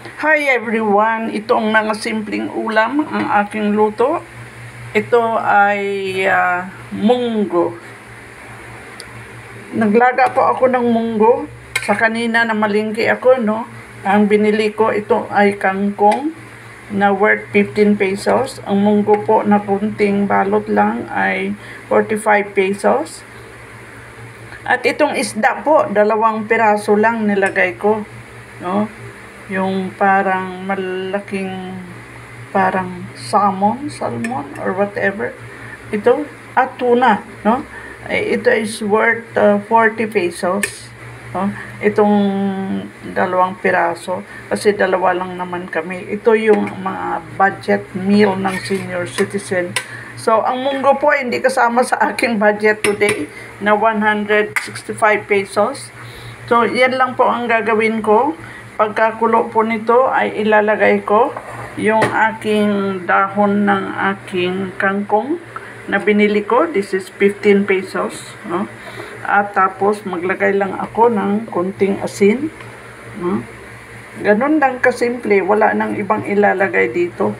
Hi everyone! Ito ang mga simpleng ulam ang aking luto. Ito ay munggo. Naglaga po ako ng munggo. Sa kanina na malingki ako, no? Ang binili ko, ito ay kangkong na worth 15 pesos. Ang munggo po na kunting balot lang ay 45 pesos. At itong isda po, 2 piraso lang nilagay ko, no? Yung parang malaking parang salmon or whatever. Ito, tuna, no? Ito is worth 40 pesos. No? Itong 2 piraso kasi 2 lang naman kami. Ito yung mga budget meal ng senior citizen. So, ang munggo po hindi kasama sa aking budget today na 165 pesos. So, yan lang po ang gagawin ko. Pagkakulo po nito ay ilalagay ko yung aking dahon ng aking kangkong na binili ko. This is 15 pesos. No? At tapos maglagay lang ako ng konting asin. No? Ganun lang kasimple. Wala nang ibang ilalagay dito.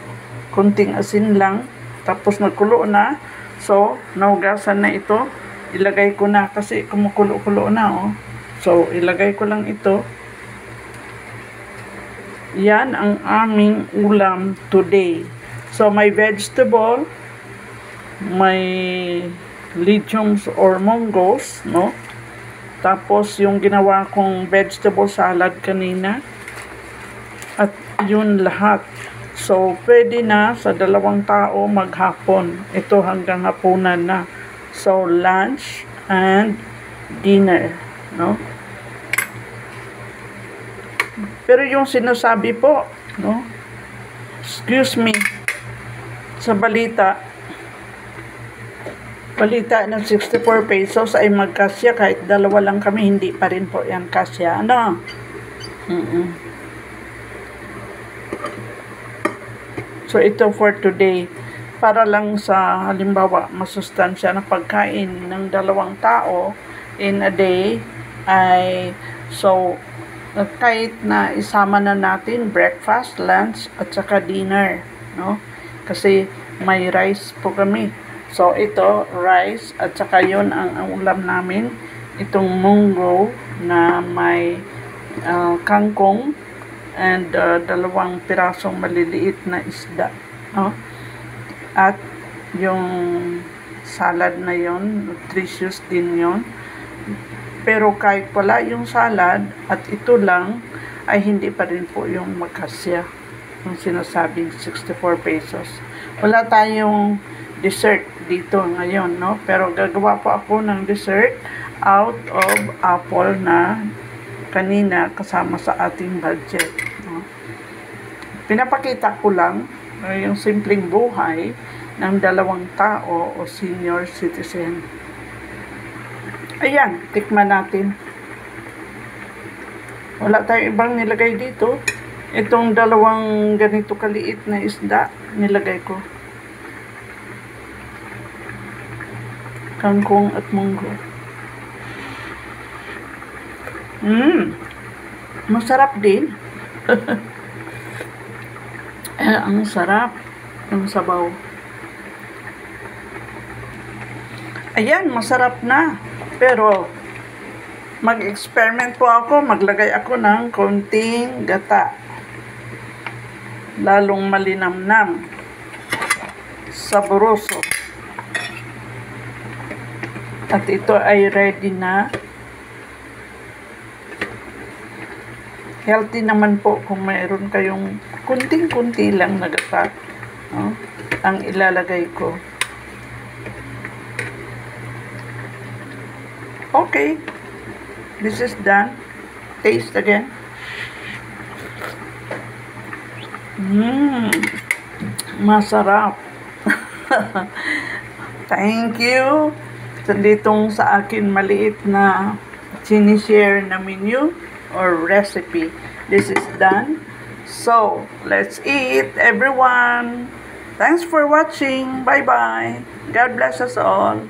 Konting asin lang. Tapos nagkulo na. So, naugasan na ito. Ilagay ko na kasi kumukulo-kulo na. Oh. So, ilagay ko lang ito. Yan ang aming ulam today. So, may vegetable, may legumes or munggos, no? Tapos, yung ginawa kong vegetable salad kanina. At yun lahat. So, pwede na sa 2 tao maghapon. Ito hanggang hapunan na. So, lunch and dinner, no? Pero yung sinasabi po, no? Excuse me, sa balita ng 64 pesos ay magkasya kahit 2 lang kami, hindi pa rin po yan kasya. Ano? So, ito for today. Para lang sa halimbawa, masustansya na pagkain ng 2 tao in a day ay so kahit na isama na natin breakfast, lunch, at saka dinner, no? Kasi may rice po kami. So, ito, rice, at saka yun ang ulam namin. Itong munggo na may kangkong and 2 pirasong maliliit na isda, no? At yung salad na yun, nutritious din yun. Pero kahit wala yung salad at ito lang, ay hindi pa rin po yung magkasya. Yung sinasabing 64 pesos. Wala tayong dessert dito ngayon, no? Pero gagawa po ako ng dessert out of apple na kanina kasama sa ating budget, no? Pinapakita ko lang yung simpleng buhay ng 2 tao o senior citizen. Ayan, tikman natin. Wala tayong ibang nilagay dito. Itong 2 ganito kaliit na isda, nilagay ko. Kangkong at munggo. Masarap din. Ang sarap ng sabaw. Ayan, masarap na. Pero, mag-experiment po ako. Maglagay ako ng konting gata. Lalong malinamnam. Saboroso. At ito ay ready na. Healthy naman po kung mayroon kayong kunting-kunti lang na gata, no? Ang ilalagay ko. Okay, this is done. Taste again. Masarap. Thank you. Ditong sa akin maliit na sinishare na menu or recipe. This is done. So, let's eat, everyone. Thanks for watching. Bye-bye. God bless us all.